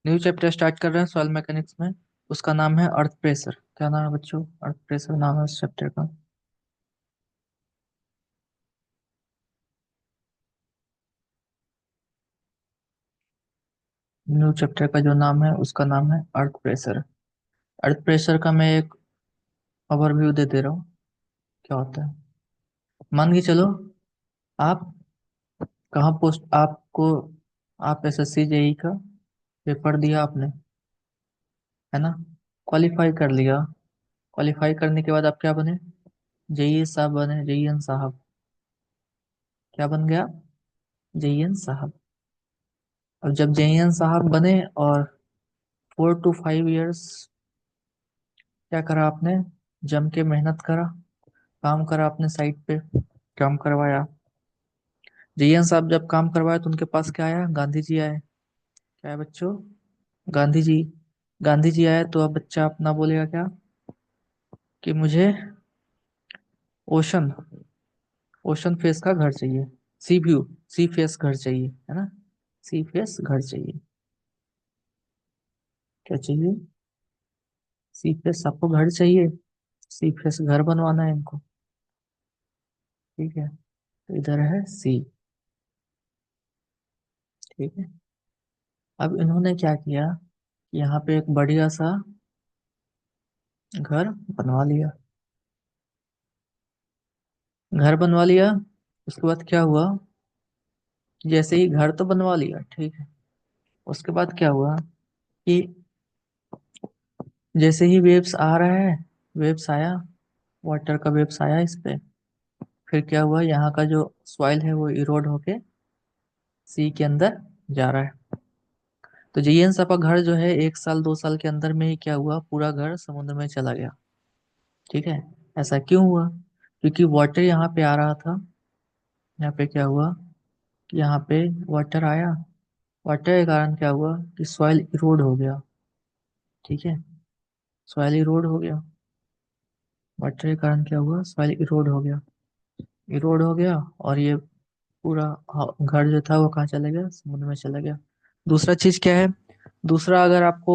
New chapter start कर रहे हैं सॉइल मैकेनिक्स में। उसका नाम है अर्थ प्रेशर। क्या नाम है बच्चों? अर्थ प्रेशर नाम है उस चैप्टर का। न्यू चैप्टर का जो नाम है उसका नाम है अर्थ प्रेशर। अर्थ प्रेशर का मैं एक ओवरव्यू दे रहा हूँ। क्या होता है? मान के चलो, आप कहाँ पोस्ट आपको आप एसएससी जेई का पेपर दिया आपने, है ना? क्वालिफाई कर लिया। क्वालिफाई करने के बाद आप क्या बने? जेईएन साहब बने, जेईएन साहब। क्या बन गया? जेईएन साहब। और जब जेईएन साहब बने और 4 to 5 years क्या करा आपने? जम के मेहनत करा, काम करा अपने साइट पे, काम करवाया। जेईएन साहब जब काम करवाया तो उनके पास क्या आया? गांधी जी आए। क्या है बच्चों? गांधी जी। गांधी जी आए तो अब बच्चा अपना बोलेगा क्या? कि मुझे ओशन ओशन फेस का घर चाहिए। सी व्यू, सी फेस घर चाहिए, है ना? सी फेस घर चाहिए। क्या चाहिए? सी फेस आपको घर चाहिए। सी फेस घर बनवाना है इनको। ठीक है, तो इधर है सी। ठीक है। अब इन्होंने क्या किया? यहाँ पे एक बढ़िया सा घर बनवा लिया। घर बनवा लिया। उसके बाद क्या हुआ? जैसे ही घर तो बनवा लिया, ठीक है। उसके बाद क्या हुआ कि जैसे ही वेव्स आ रहा है, वेव्स आया, वाटर का वेव्स आया इस पे। फिर क्या हुआ? यहाँ का जो सॉइल है वो इरोड होके सी के अंदर जा रहा है। तो जीएन सा का घर जो है 1 साल 2 साल के अंदर में ही क्या हुआ? पूरा घर समुद्र में चला गया। ठीक है। ऐसा क्यों हुआ? क्योंकि वाटर यहाँ पे आ रहा था। यहाँ पे क्या हुआ कि यहाँ पे वाटर आया। वाटर के कारण क्या हुआ कि सॉइल इरोड हो गया। ठीक है। सॉइल इरोड हो गया। वाटर के कारण क्या हुआ? सॉइल इरोड हो गया। इरोड हो गया और ये पूरा घर जो था वो कहाँ चला गया? समुद्र में चला गया। दूसरा चीज क्या है? दूसरा, अगर आपको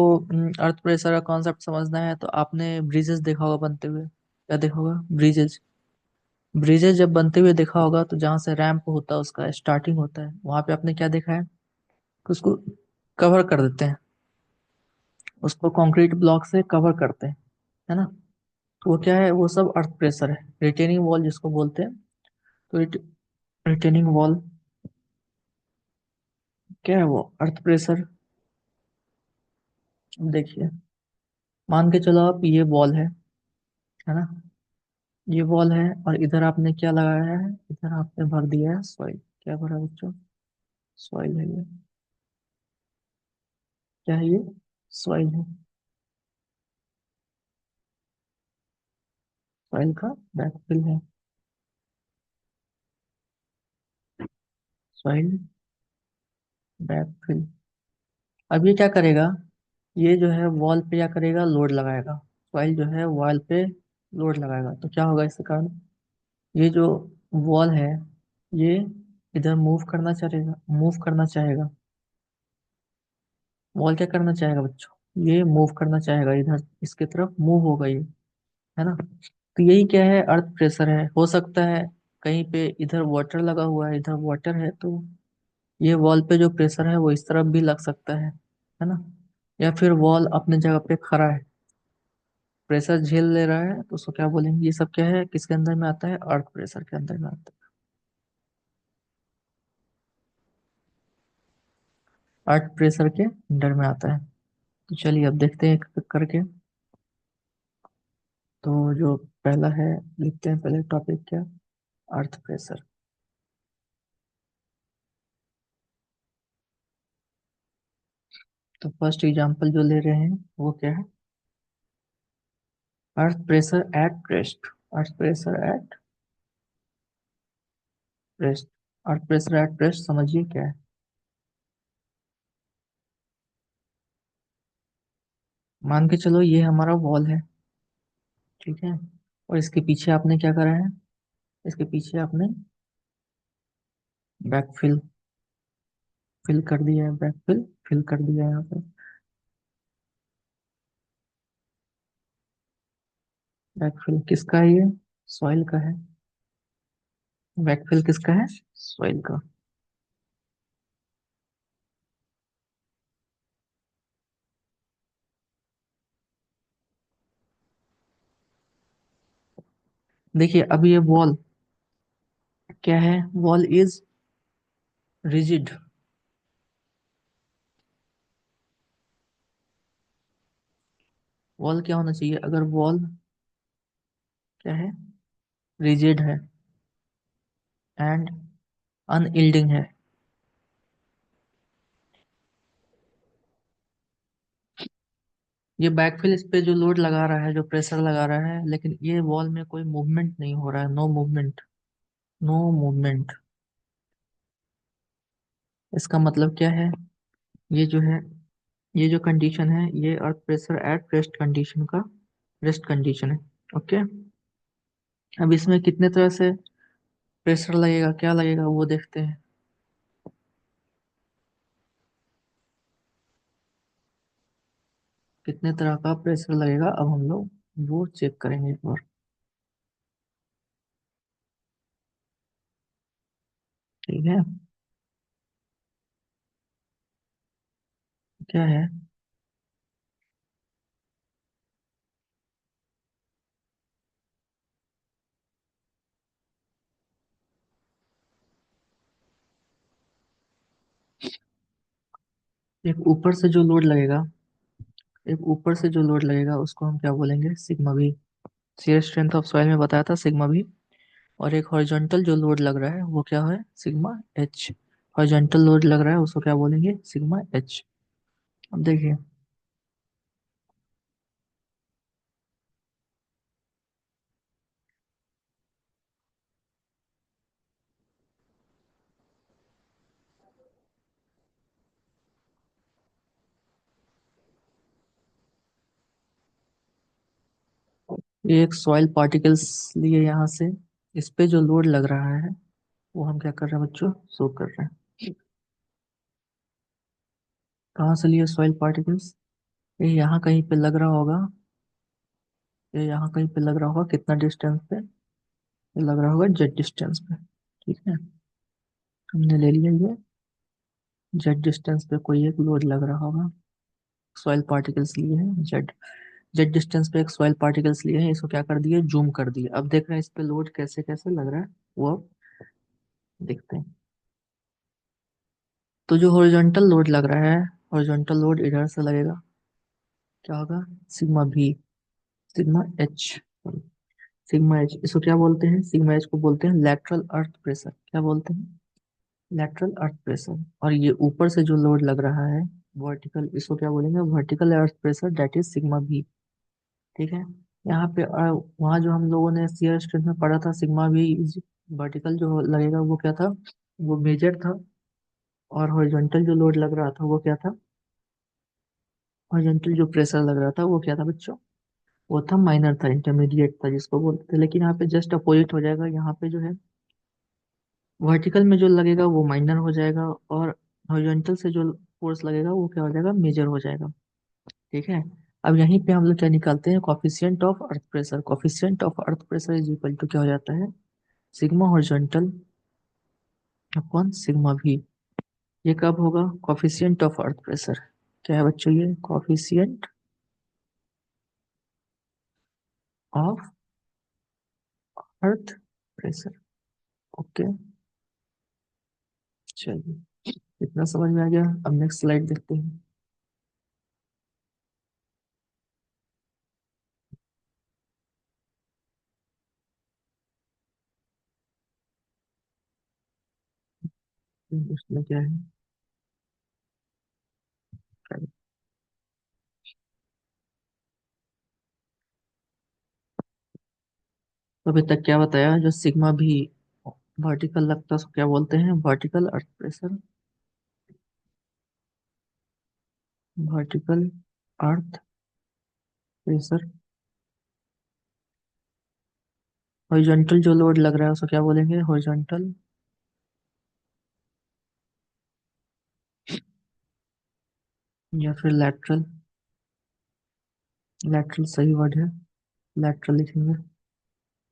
अर्थ प्रेशर का कॉन्सेप्ट समझना है तो आपने ब्रिजेस देखा होगा बनते हुए। क्या देखा होगा? ब्रिजेस। ब्रिजेस जब बनते हुए देखा होगा तो जहाँ से रैंप होता है, उसका स्टार्टिंग होता है, वहां पे आपने क्या देखा है? कि उसको कवर कर देते हैं। उसको कंक्रीट ब्लॉक से कवर करते हैं, है ना? तो वो क्या है? वो सब अर्थ प्रेशर है, रिटेनिंग वॉल जिसको बोलते हैं। तो रिटेनिंग वॉल क्या है? वो अर्थ प्रेशर। देखिए, मान के चलो आप ये वॉल है ना? ये वॉल है और इधर आपने क्या लगाया है? इधर आपने भर दिया है सॉइल। क्या भरा बच्चों? सॉइल है ये। क्या है ये? सॉइल है। सॉइल का बैकफिल है। Soil backfill. अब ये क्या करेगा? ये जो है वॉल पे क्या करेगा? लोड लगाएगा। सॉइल जो है वॉल पे लोड लगाएगा तो क्या होगा इसके कारण? ये जो वॉल है ये इधर मूव करना चाहेगा। वॉल क्या करना चाहेगा बच्चों? ये मूव करना चाहेगा, इधर इसके तरफ मूव होगा ये, है ना? तो यही क्या है? अर्थ प्रेशर है। हो सकता है कहीं पे इधर वाटर लगा हुआ है, इधर वाटर है, तो ये वॉल पे जो प्रेशर है वो इस तरफ भी लग सकता है ना? या फिर वॉल अपने जगह पे खड़ा है, प्रेशर झेल ले रहा है, तो उसको क्या बोलेंगे? ये सब क्या है? किसके अंदर में आता है? अर्थ प्रेशर के अंदर में आता है, अर्थ प्रेशर के अंडर में आता है। तो चलिए अब देखते हैं एक एक करके। तो जो पहला है, लिखते हैं पहले टॉपिक क्या? Earth pressure. तो फर्स्ट एग्जांपल जो ले रहे हैं वो क्या है? Earth pressure at rest. Earth pressure at rest. Earth pressure at rest समझिए क्या है। मान के चलो ये हमारा वॉल है, ठीक है। और इसके पीछे आपने क्या करा है? इसके पीछे आपने बैकफिल फिल कर दिया है। बैकफिल फिल कर दिया है यहाँ पे। बैकफिल किसका है ये? सॉइल का है। बैकफिल किसका है? सॉइल का। देखिए अब ये वॉल क्या है? Wall is rigid. वॉल क्या होना चाहिए अगर वॉल क्या है? रिजिड है एंड अनयील्डिंग है। ये बैकफिल इस पे जो लोड लगा रहा है, जो प्रेशर लगा रहा है, लेकिन ये वॉल में कोई मूवमेंट नहीं हो रहा है। No movement. No movement. इसका मतलब क्या है? ये जो है, ये जो कंडीशन है, ये अर्थ प्रेशर एट रेस्ट कंडीशन का रेस्ट कंडीशन है। ओके। अब इसमें कितने तरह से प्रेशर लगेगा, क्या लगेगा वो देखते हैं। कितने तरह का प्रेशर लगेगा अब हम लोग वो चेक करेंगे एक बार। ठीक है। क्या है? एक ऊपर से जो लोड लगेगा, एक ऊपर से जो लोड लगेगा उसको हम क्या बोलेंगे? सिग्मा भी। शियर स्ट्रेंथ ऑफ सॉइल में बताया था सिग्मा भी। और एक हॉरिजॉन्टल जो लोड लग रहा है वो क्या है? Sigma H. हॉरिजॉन्टल लोड लग रहा है उसको क्या बोलेंगे? Sigma H. अब देखिए, ये एक सॉइल पार्टिकल्स लिए यहाँ से, इस पे जो लोड लग रहा है वो हम क्या कर रहे हैं बच्चों? शो कर रहे हैं। कहाँ से लिए सॉइल पार्टिकल्स? ये यहाँ कहीं पे लग रहा होगा। ये यहाँ कहीं पे लग रहा होगा, कितना डिस्टेंस पे? ये लग रहा होगा जेड डिस्टेंस पे। ठीक है। हमने ले लिया ये। जेड डिस्टेंस पे कोई एक लोड लग रहा होगा। सॉइल पार्टिकल्स लिए हैं जेड। जेड डिस्टेंस पे एक सॉइल पार्टिकल्स लिए हैं, इसको क्या कर दिए? जूम कर दिए। अब देख रहे हैं इस पे लोड कैसे कैसे लग रहा है वो अब देखते हैं। तो जो हॉरिजॉन्टल लोड लग रहा है, हॉरिजॉन्टल लोड इधर से लगेगा, क्या होगा? सिग्मा भी। Sigma H. सिग्मा एच इसको क्या बोलते हैं? सिग्मा एच को बोलते हैं लेटरल अर्थ प्रेशर। क्या बोलते हैं? Lateral earth pressure. और ये ऊपर से जो लोड लग रहा है वर्टिकल, इसको क्या बोलेंगे? Vertical earth pressure, that is sigma V. ठीक है। यहाँ पे वहाँ जो हम लोगों ने शियर स्ट्रेंथ में पढ़ा था, सिग्मा भी वर्टिकल जो लगेगा वो क्या था? वो मेजर था। और हॉरिजॉन्टल जो लोड लग रहा था वो क्या था? हॉरिजॉन्टल जो प्रेशर लग रहा था वो क्या था बच्चों? वो था माइनर था, इंटरमीडिएट था जिसको बोलते थे। लेकिन यहाँ पे जस्ट अपोजिट हो जाएगा। यहाँ पे जो है वर्टिकल में जो लगेगा वो माइनर हो जाएगा, और हॉरिजॉन्टल से जो फोर्स लगेगा वो क्या हो जाएगा? मेजर हो जाएगा। ठीक है। अब यहीं पे हम लोग क्या निकालते हैं? Coefficient of earth pressure. Coefficient of earth pressure is equal to क्या हो जाता है? Sigma horizontal upon sigma V. ये कब होगा? Coefficient of earth pressure. क्या है बच्चों ये? Coefficient of earth pressure. Okay. चलिए, इतना समझ में आ गया। अब नेक्स्ट स्लाइड देखते हैं। उसमें क्या है? तो अभी तक क्या बताया? जो सिग्मा भी वर्टिकल लगता है उसको क्या बोलते हैं? Vertical earth pressure. Vertical earth pressure. Horizontal जो लोड लग रहा है उसको क्या बोलेंगे? हॉरिजॉन्टल या फिर लैटरल। लैटरल सही वर्ड है। लेटरल लिखेंगे,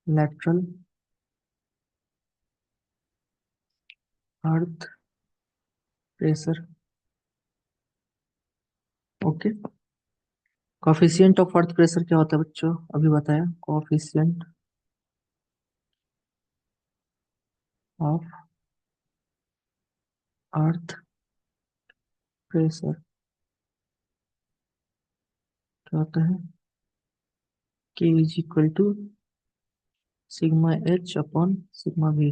lateral earth pressure. Okay. Coefficient of earth pressure क्या होता है बच्चों, अभी बताया, कोफिशिएंट ऑफ अर्थ प्रेशर क्या होता है, K is equal to sigma H upon sigma V.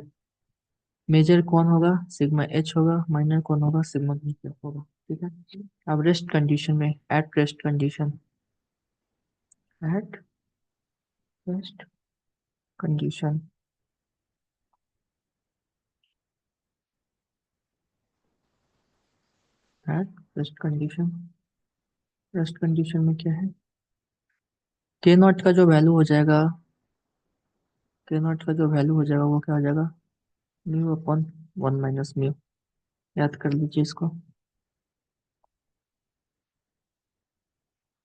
Major कौन होगा, सिग्मा एच होगा, माइनर कौन होगा, सिग्मा वी होगा। ठीक है। अब रेस्ट कंडीशन में, eight rest condition, eight rest condition, eight rest condition, rest condition में क्या है, के नॉट का जो वैल्यू हो जाएगा, के नॉट का जो वैल्यू हो जाएगा वो क्या हो जाएगा, म्यू अपॉन 1 - म्यू। याद कर लीजिए इसको।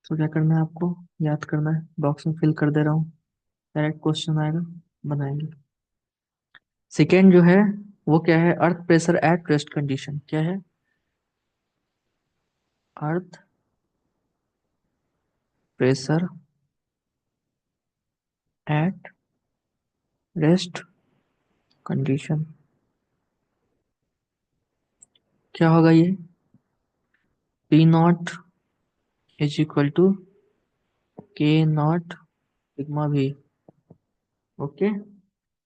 तो क्या करना है आपको, याद करना है, बॉक्स में फिल कर दे रहा हूँ, डायरेक्ट क्वेश्चन आएगा, बनाएंगे। सेकेंड जो है वो क्या है, earth pressure at rest condition क्या है, earth pressure at rest condition क्या होगा ये, P naught is equal to K naught sigma V. Okay.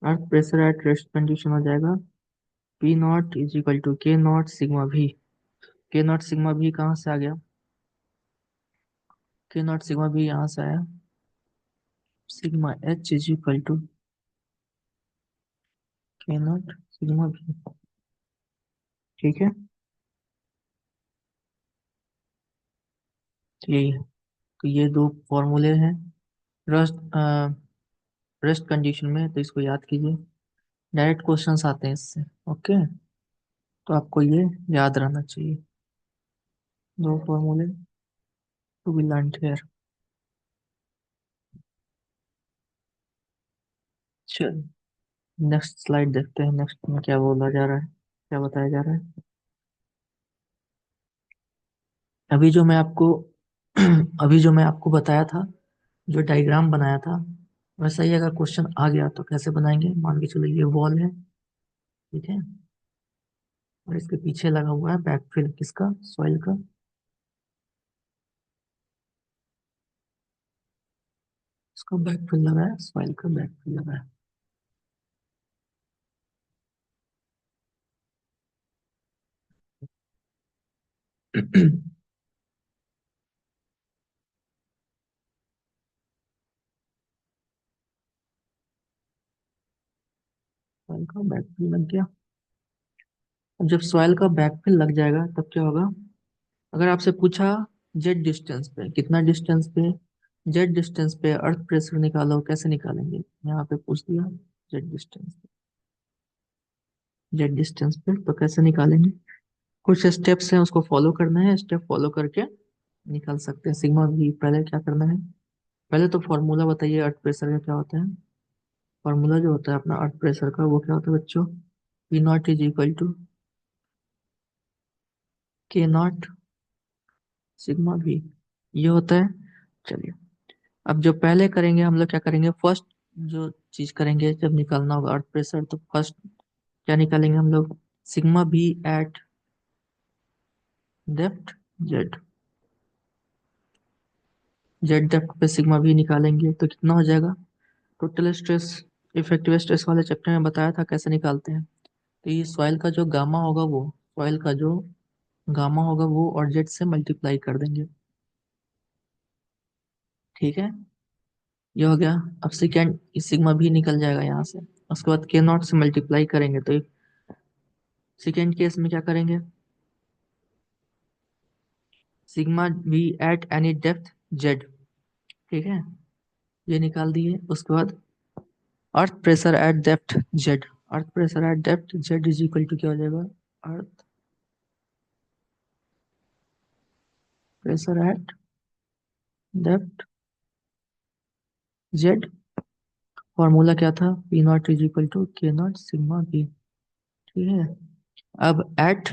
Earth pressure at rest condition हो जाएगा P naught is equal to K naught sigma V. K naught sigma भी कहाँ से आ गया, के नॉट सिग्मा भी यहाँ से आया, sigma H is equal to K naught sigma V. ठीक है। तो यही है। तो ये दो फॉर्मूले हैं रेस्ट रेस्ट कंडीशन में, तो इसको याद कीजिए, डायरेक्ट क्वेश्चंस आते हैं इससे। ओके। तो आपको ये याद रहना चाहिए, दो फॉर्मूले टू बी लर्न हियर। चल, नेक्स्ट स्लाइड देखते हैं, नेक्स्ट में क्या बोला जा रहा है, क्या बताया जा रहा है। अभी जो मैं आपको अभी जो मैं आपको बताया था, जो डायग्राम बनाया था, वैसा ही अगर क्वेश्चन आ गया तो कैसे बनाएंगे, मान के चलो ये वॉल है, ठीक है, और इसके पीछे लगा हुआ है बैकफिल किसका, सॉइल का, इसका बैकफिल लगा है, सॉइल का बैकफिल लगा है। सॉइल का बैकफिल लग गया। अब जब सॉइल का बैकफिल लग जाएगा तब क्या होगा, अगर आपसे पूछा जेड डिस्टेंस पे, कितना डिस्टेंस पे, जेड डिस्टेंस पे अर्थ प्रेशर निकालो, कैसे निकालेंगे, यहाँ पे पूछ दिया जेड डिस्टेंस पे, जेड डिस्टेंस पे तो कैसे निकालेंगे, कुछ स्टेप्स हैं उसको फॉलो करना है, स्टेप फॉलो करके निकाल सकते हैं सिग्मा भी। पहले क्या करना है, पहले तो फॉर्मूला बताइए अर्थ प्रेशर का क्या होता है, फॉर्मूला जो होता है अपना अर्थ प्रेशर का वो क्या होता है बच्चों, P naught is equal to K naught sigma V, ये होता है। चलिए, अब जो पहले करेंगे हम लोग क्या करेंगे, फर्स्ट जो चीज करेंगे जब निकालना होगा अर्थ प्रेशर, तो फर्स्ट क्या निकालेंगे हम लोग, sigma V at depth Z, Z depth पे सिग्मा बी निकालेंगे तो कितना हो जाएगा, टोटल स्ट्रेस, इफेक्टिव स्ट्रेस वाले चैप्टर में बताया था कैसे निकालते हैं। तो ये सॉइल का जो गामा होगा वो, सॉइल का जो गामा होगा वो और जेड से मल्टीप्लाई कर देंगे। ठीक है, ये हो गया। अब सेकेंड सिग्मा भी निकल जाएगा यहाँ से, उसके बाद के नॉट से मल्टीप्लाई करेंगे, तो सेकेंड केस में क्या करेंगे, sigma V at any depth Z. ठीक है, ये निकाल दिए। उसके बाद earth pressure at depth Z, earth pressure at depth Z is equal to क्या हो जाएगा, earth pressure at depth Z formula क्या था, P naught is equal to K naught sigma V. ठीक है। अब at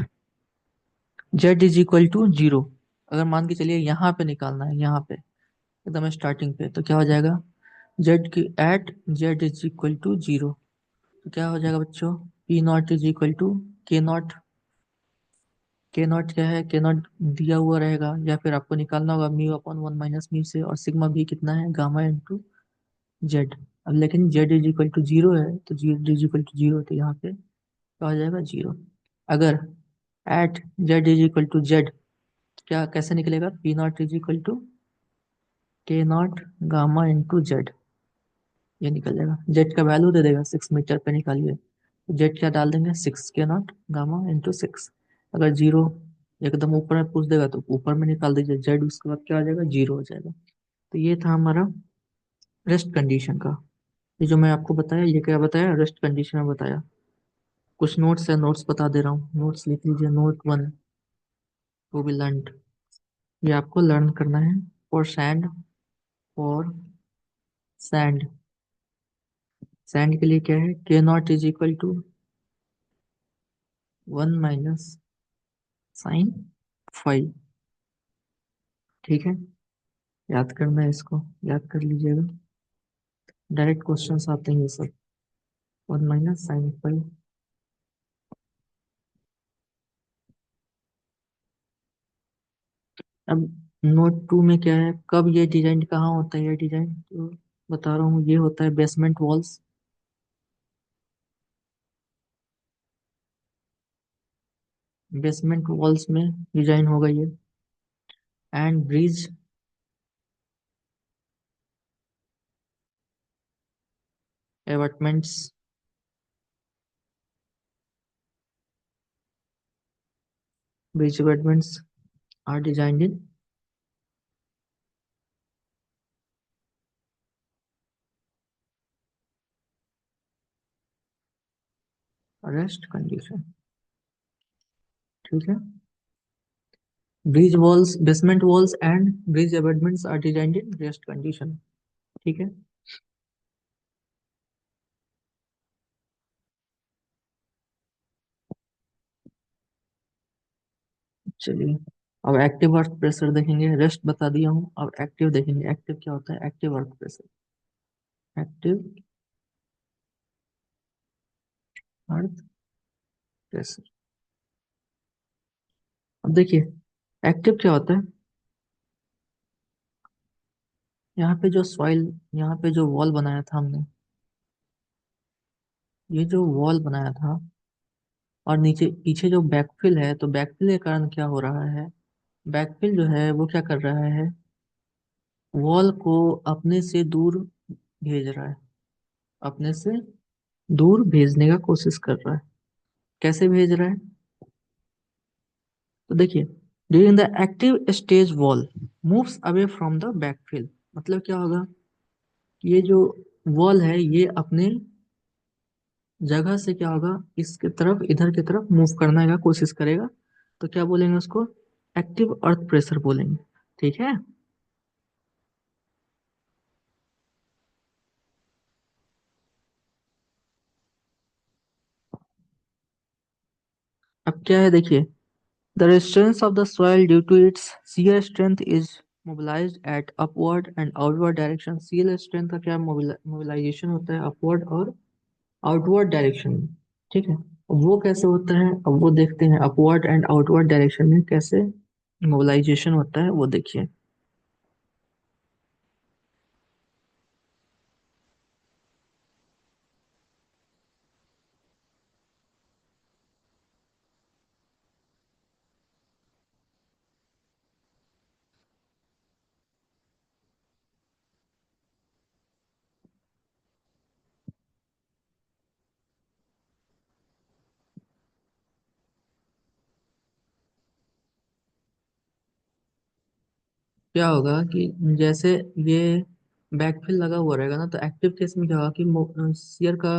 Z is equal to zero, अगर मान के चलिए यहाँ पे निकालना है, यहाँ पे एकदम स्टार्टिंग पे, तो क्या हो जाएगा, जेड की at Z is equal to zero, तो क्या हो जाएगा बच्चों, P naught is equal to K naught. K naught क्या है, के नॉट दिया हुआ रहेगा, या फिर आपको निकालना होगा mu upon one minus mu से, और सिग्मा भी कितना है, गामा इंटू जेड। अब लेकिन Z is equal to zero है, तो Z is equal to zero, तो यहाँ पे क्या हो जाएगा, जीरो। अगर at Z is equal to Z, क्या कैसे निकलेगा, P naught is equal to K naught gamma into Z, ये निकल जाएगा। जेड का वैल्यू दे देगा 6 मीटर पे, निकालिए, जेड क्या डाल देंगे, 6 के नॉट गामा इंटू 6। अगर जीरो एकदम ऊपर में पूछ देगा तो ऊपर में निकाल दीजिए जेड, उसके बाद क्या आ जाएगा, जीरो हो जाएगा। तो ये था हमारा रेस्ट कंडीशन का। ये जो मैं आपको बताया, ये क्या बताया, रेस्ट कंडीशन में बताया। कुछ नोट्स है, नोट्स बता दे रहा हूँ, नोट्स लिख लीजिए। Note one, to be learn, ये आपको लर्न करना है। For sand, for sand, sand के लिए क्या है, K naught is equal to one minus sine five. ठीक है, याद करना है इसको, याद कर लीजिएगा, डायरेक्ट क्वेश्चंस आते हैं ये सब। One minus sine five. अब नोट टू में क्या है, कब ये डिजाइन कहाँ होता है, ये डिजाइन तो बता रहा हूँ, ये होता है बेसमेंट वॉल्स, बेसमेंट वॉल्स में डिजाइन होगा ये। And bridge abutments, bridge abutments are designed in rest condition. ठीक है, bridge walls, basement walls and bridge abutments are designed in rest condition. ठीक है, चलिए। अब एक्टिव अर्थ प्रेशर देखेंगे, रेस्ट बता दिया हूँ, अब एक्टिव देखेंगे। एक्टिव क्या होता है, active earth pressure, active earth pressure. अब देखिए, एक्टिव क्या होता है, यहाँ पे जो सॉइल, यहाँ पे जो वॉल बनाया था हमने, ये जो वॉल बनाया था, और नीचे पीछे जो बैकफिल है, तो बैकफिल के कारण क्या हो रहा है, बैकफिल जो है वो क्या कर रहा है, वॉल को अपने से दूर भेज रहा है, अपने से दूर भेजने का कोशिश कर रहा है। कैसे भेज रहा है, तो देखिए, during the active stage wall moves away from the backfill, मतलब क्या होगा, ये जो वॉल है ये अपने जगह से क्या होगा, इसके तरफ, इधर की तरफ मूव करने का कोशिश करेगा, तो क्या बोलेंगे उसको, एक्टिव अर्थ प्रेशर बोलेंगे। ठीक है। अब क्या है देखिए, the resistance of the soil due to its shear strength is mobilised at upward and outward direction. Shear strength का क्या मोबिलाइजेशन होता है, अपवर्ड और आउटवर्ड डायरेक्शन में। ठीक है, अब वो कैसे होता है, अब वो देखते हैं, अपवर्ड एंड आउटवर्ड डायरेक्शन में कैसे मोबिलाइजेशन होता है, वो देखिए। क्या होगा कि जैसे ये बैकफिल लगा हुआ रहेगा ना, तो एक्टिव केस में क्या होगा कि शेयर का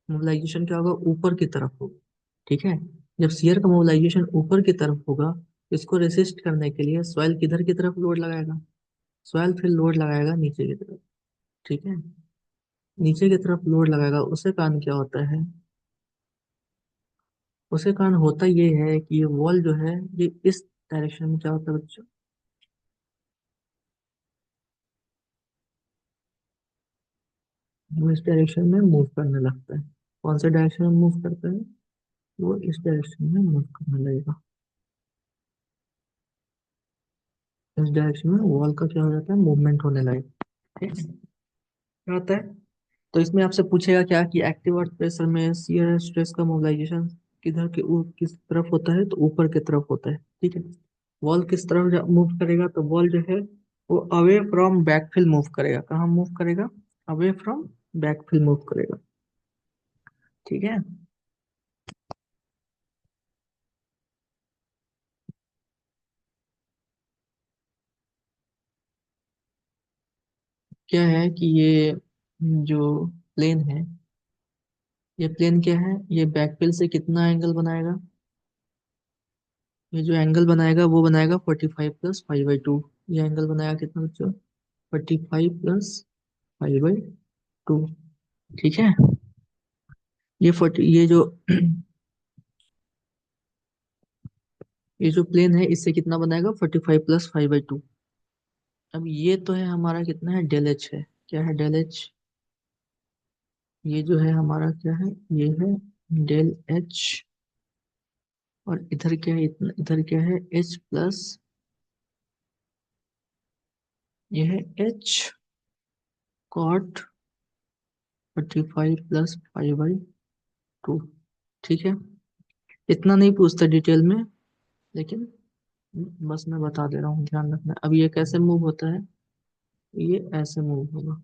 मोबिलाइजेशन क्या होगा, ऊपर की तरफ होगा। ठीक है, जब शेयर का मोबिलाइजेशन ऊपर की तरफ होगा, इसको रेसिस्ट करने के लिए सॉइल किधर की तरफ लोड लगाएगा, सॉइल फिर लोड लगाएगा नीचे की तरफ। ठीक है, नीचे की तरफ लोड लगाएगा, उसे कारण क्या होता है? उसे कारण होता ये है कि ये वॉल जो है ये इस डायरेक्शन में क्या होता है बच्चों, वो इस डायरेक्शन में मूव करने लगता है। कौन से डायरेक्शन में मूव करता है? वो इस डायरेक्शन में मूव करने लगेगा। इस डायरेक्शन में वॉल का क्या हो जाता है, मूवमेंट होने लगेगा। ठीक है, क्या होता है? तो इसमें आपसे पूछेगा क्या कि एक्टिव अर्थ प्रेशर में शियर स्ट्रेस का मोबिलाइजेशन किधर के किस तरफ होता है, तो ऊपर की तरफ होता है। ठीक है, वॉल किस तरफ मूव करेगा, तो वॉल जो है वो अवे फ्रॉम बैकफिल मूव करेगा। कहाँ मूव करेगा? अवे फ्रॉम बैकफिल मूव करेगा। ठीक है, क्या है कि ये जो प्लेन है, ये प्लेन क्या है, ये बैकफिल से कितना एंगल बनाएगा? ये जो एंगल बनाएगा वो बनाएगा 45 + 5/2। ये एंगल बनाएगा कितना बच्चों? 45 + 5/2। ठीक है, ये 40, ये जो प्लेन है इससे कितना बनाएगा? 45 + 5/2। अब ये तो है हमारा, कितना है, डेल एच है। क्या है? Del H. ये जो है हमारा क्या है, ये है डेल एच। और इधर क्या है, इतना इधर क्या है, एच प्लस, ये है एच कॉट 45 + 5/2। ठीक है, इतना नहीं पूछता डिटेल में, लेकिन बस मैं बता दे रहा हूँ, ध्यान रखना। अब ये कैसे मूव होता है? ये ऐसे मूव होगा।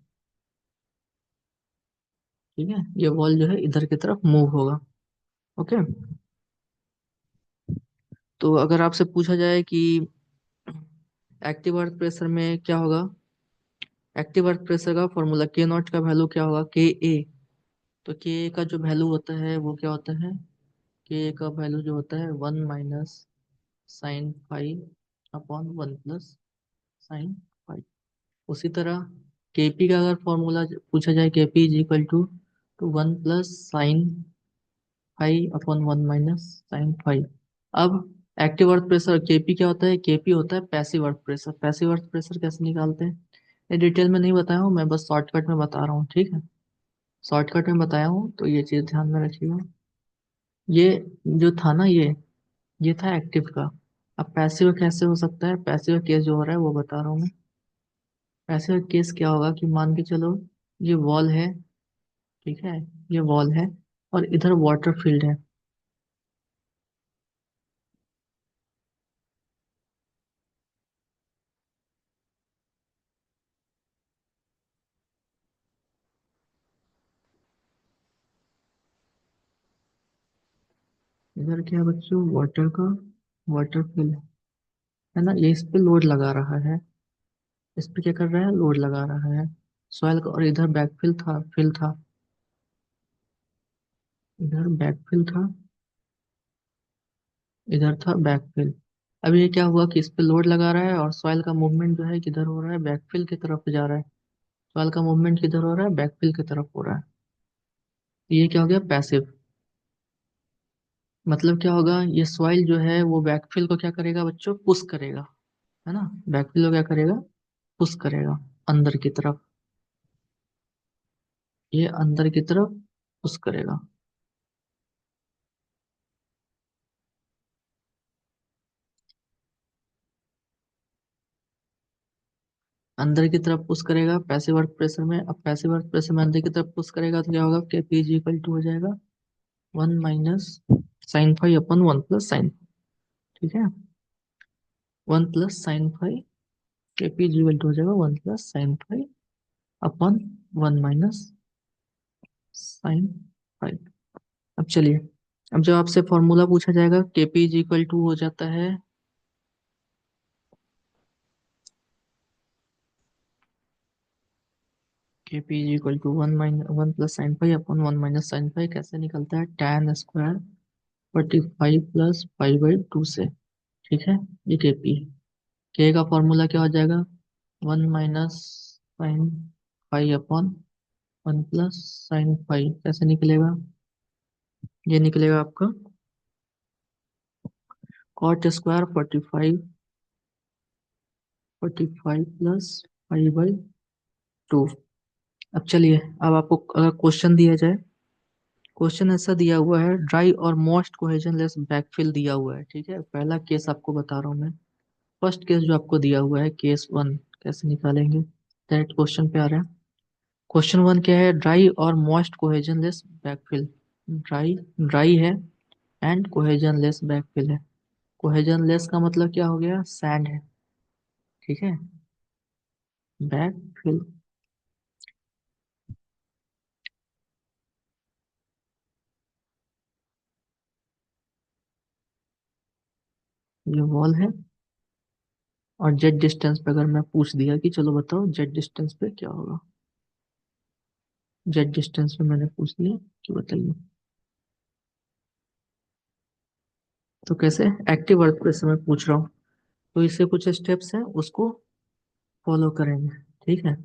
ठीक है, ये वॉल जो है इधर की तरफ मूव होगा। ओके, तो अगर आपसे पूछा जाए कि एक्टिव अर्थ प्रेशर में क्या होगा, एक्टिव अर्थ प्रेशर का फॉर्मूला के नॉट का वैल्यू क्या होगा, के ए। तो के का जो वैल्यू होता है वो क्या होता है? के का वैल्यू जो होता है 1 - sin 5/1 + sin 5। उसी तरह केपी का अगर फॉर्मूला पूछा जाए, KP is equal to 1 + sin 5/1 - sin 5। अब एक्टिव अर्थ प्रेशर केपी क्या होता है? केपी होता है passive earth pressure. Passive earth pressure कैसे निकालते हैं, ये डिटेल में नहीं बताया हूँ मैं, बस शॉर्टकट में बता रहा हूँ। ठीक है, शॉर्टकट में बताया हूँ, तो ये चीज ध्यान में रखिएगा। ये जो था ना, ये था एक्टिव का। अब पैसिव कैसे हो सकता है? पैसिव केस जो हो रहा है वो बता रहा हूँ मैं। पैसिव केस क्या होगा कि मान के चलो ये वॉल है। ठीक है, ये वॉल है और इधर वाटर फील्ड है। इधर क्या है बच्चों, वाटर का वाटर फील्ड है ना, ये इस पे लोड लगा रहा है। इस पे क्या कर रहा है, लोड लगा रहा है सॉइल का। और इधर बैकफिल था, फिल था, इधर बैकफिल था, इधर था बैकफिल। अब ये क्या हुआ कि इस पे लोड लगा रहा है और सॉइल का मूवमेंट जो है किधर हो रहा है, बैकफिल की तरफ जा रहा है। सॉइल का मूवमेंट किधर हो रहा है, बैकफिल की तरफ हो रहा है। तो ये क्या हो गया, पैसिव। मतलब क्या होगा, ये सॉइल जो है वो बैकफिल को क्या करेगा बच्चों, पुश करेगा, है ना। बैकफिल को क्या करेगा, पुश करेगा अंदर की तरफ। ये अंदर की तरफ पुश करेगा। अंदर की तरफ पुश करेगा पैसिव वर्क प्रेशर में। अब पैसिव वर्क प्रेशर में अंदर की तरफ पुश करेगा तो क्या होगा, के पी इज इक्वल टू हो जाएगा 1 - sin 5/1 + sin। ठीक है, 1 + sin 5, के पी इज इक्वल टू हो जाएगा 1 + sin 5/1 - sin 5। अब चलिए, अब जब आपसे फॉर्मूला पूछा जाएगा, के पी इज इक्वल टू हो जाता है, के P is equal to 1 - 1 + sin 5/1 - sin 5। कैसे निकलता है, tan² 45 + 5/2 से। ठीक है, ये केपी है। के का फॉर्मूला क्या हो जाएगा, 1 - sin five upon one plus sine five कैसे निकलेगा? ये निकलेगा आपका cot square 45 plus five by two. अब चलिए, अब आपको अगर क्वेश्चन दिया जाए, क्वेश्चन ऐसा दिया हुआ है, ड्राई और मॉइस्ट कोहेजनलेस बैकफिल दिया हुआ है, ठीक है। पहला केस आपको बता रहा हूँ मैं। फर्स्ट केस जो आपको दिया हुआ है, केस वन, कैसे निकालेंगे? डायरेक्ट क्वेश्चन पे आ रहा है। क्वेश्चन वन क्या है? ड्राई और मॉइस्ट कोहेजनलेस बैकफिल। ड्राई ड्राई है एंड कोहेजनलेस बैकफिल है। कोहेजनलेस का मतलब क्या हो गया? सैंड है, ठीक है। बैकफिल, ये वॉल है। और जेड डिस्टेंस पे अगर मैं पूछ दिया कि चलो बताओ जेड डिस्टेंस पे क्या होगा, जेड डिस्टेंस पे मैंने पूछ दिया कि बताइए, तो कैसे? एक्टिव अर्थ पे से मैं पूछ रहा हूँ, तो इससे कुछ स्टेप्स हैं उसको फॉलो करेंगे, ठीक है।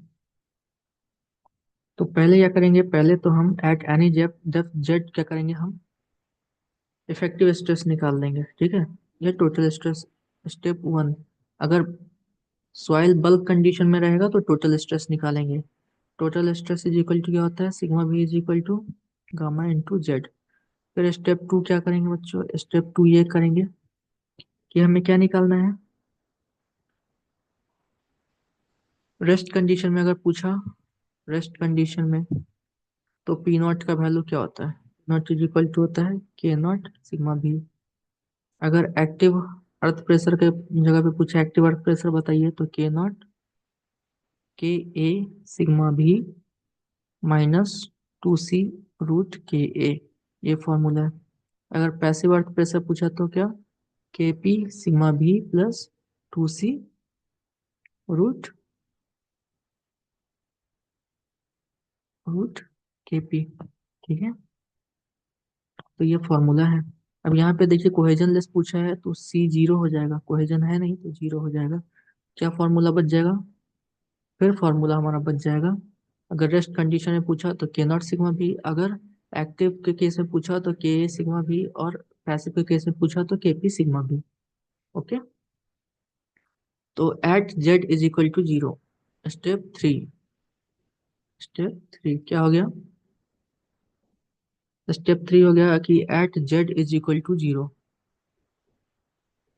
तो पहले क्या करेंगे? पहले तो हम eight any depth depth Z क्या करेंगे? हम इफेक्टिव स्ट्रेस निकाल देंगे, ठीक है। ये टोटल स्ट्रेस, स्टेप वन। अगर सॉइल बल्क कंडीशन में रहेगा तो टोटल स्ट्रेस निकालेंगे। Total stress is equal to क्या होता है? Sigma V is equal to gamma into Z. फिर स्टेप टू क्या करेंगे बच्चों? स्टेप टू ये करेंगे कि हमें क्या निकालना है? रेस्ट कंडीशन में अगर पूछा, रेस्ट कंडीशन में, तो पी नॉट का वैल्यू क्या होता है? नॉट इज इक्वल टू होता है के नॉट सिग्मा भी। अगर एक्टिव अर्थ प्रेशर के जगह पे पूछा एक्टिव अर्थ प्रेशर बताइए, तो के नॉट के ए सिग्मा भी माइनस टू सी रूट के ए, ये फॉर्मूला है। अगर पैसिव अर्थ प्रेशर पूछा तो क्या? के पी सिग्मा भी प्लस टू सी रूट रूट के पी, ठीक है। तो ये फॉर्मूला है। अब यहाँ पे देखिए कोहेजन लेस पूछा है तो सी जीरो हो जाएगा, कोहेजन है नहीं तो जीरो हो जाएगा। क्या फॉर्मूला बच जाएगा? फिर फॉर्मूला हमारा बच जाएगा, अगर रेस्ट कंडीशन में पूछा तो के नॉट सिग्मा भी, अगर एक्टिव के केस में पूछा तो के ए सिग्मा भी, और पैसिव के केस में पूछा तो K P sigma V. Okay, तो at Z is equal to zero, step three, step three क्या हो गया? स्टेप थ्री हो गया कि at Z is equal to zero.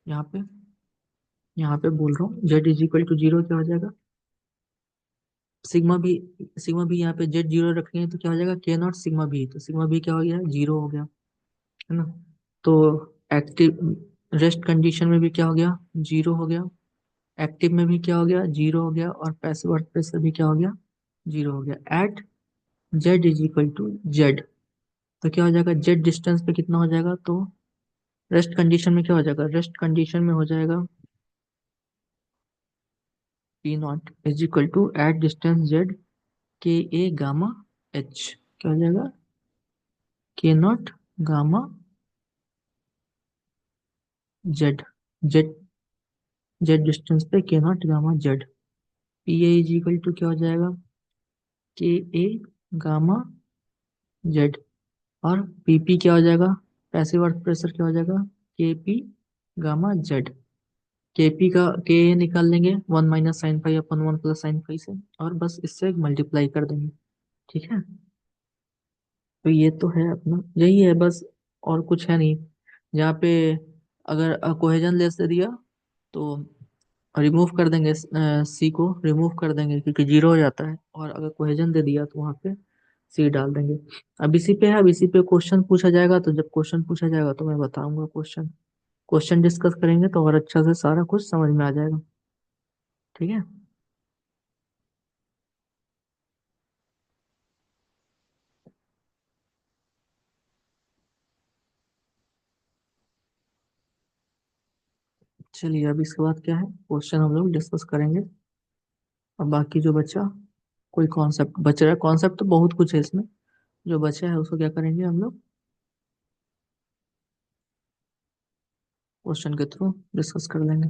यहाँ पे, यहाँ पे बोल रहा हूँ Z is equal to zero, क्या हो जाएगा? सिग्मा भी, सिग्मा भी यहाँ पे जेड जीरो रखेंगे तो क्या हो जाएगा? के नॉट सिग्मा भी, तो सिग्मा भी क्या हो गया? जीरो हो गया, है ना। तो एक्टिव रेस्ट कंडीशन में भी क्या हो गया? जीरो हो गया। एक्टिव में भी क्या हो गया? जीरो हो गया। और पैसिव वर्क प्रेशर भी क्या हो गया? जीरो हो गया। At Z is equal to Z, तो क्या हो जाएगा? जेड डिस्टेंस पे कितना हो जाएगा? तो रेस्ट कंडीशन में क्या हो जाएगा? रेस्ट कंडीशन में हो जाएगा P naught is equal to at distance Z K A gamma H, क्या हो जाएगा? K naught gamma Z, Z, Z distance पे K naught gamma Z. P A is equal to क्या हो जाएगा? K A gamma Z. और P P क्या हो जाएगा? पैसिव अर्थ प्रेशर क्या हो जाएगा? के पी गामा जेड। के पी का के ए निकाल लेंगे, वन माइनस साइन फाइव अपन वन प्लस साइन फाइव से, और बस इससे मल्टीप्लाई कर देंगे, ठीक है। तो ये तो है अपना, यही है बस, और कुछ है नहीं। जहाँ पे अगर कोहेजन लेस दे दिया तो रिमूव कर देंगे, सी को रिमूव कर देंगे क्योंकि जीरो हो जाता है, और अगर कोहेजन दे दिया तो वहाँ पे सी डाल देंगे। अब इसी पे है, अब इसी पे क्वेश्चन पूछा जाएगा, तो जब क्वेश्चन पूछा जाएगा तो मैं बताऊंगा क्वेश्चन, क्वेश्चन डिस्कस करेंगे तो और अच्छा से सारा कुछ समझ में आ जाएगा, ठीक है। चलिए, अब इसके बाद क्या है, क्वेश्चन हम लोग डिस्कस करेंगे। और बाकी जो बचा, कोई कॉन्सेप्ट बच रहा है, कॉन्सेप्ट तो बहुत कुछ है इसमें, जो बचा है उसको क्या करेंगे हम लोग क्वेश्चन के थ्रू डिस्कस कर लेंगे।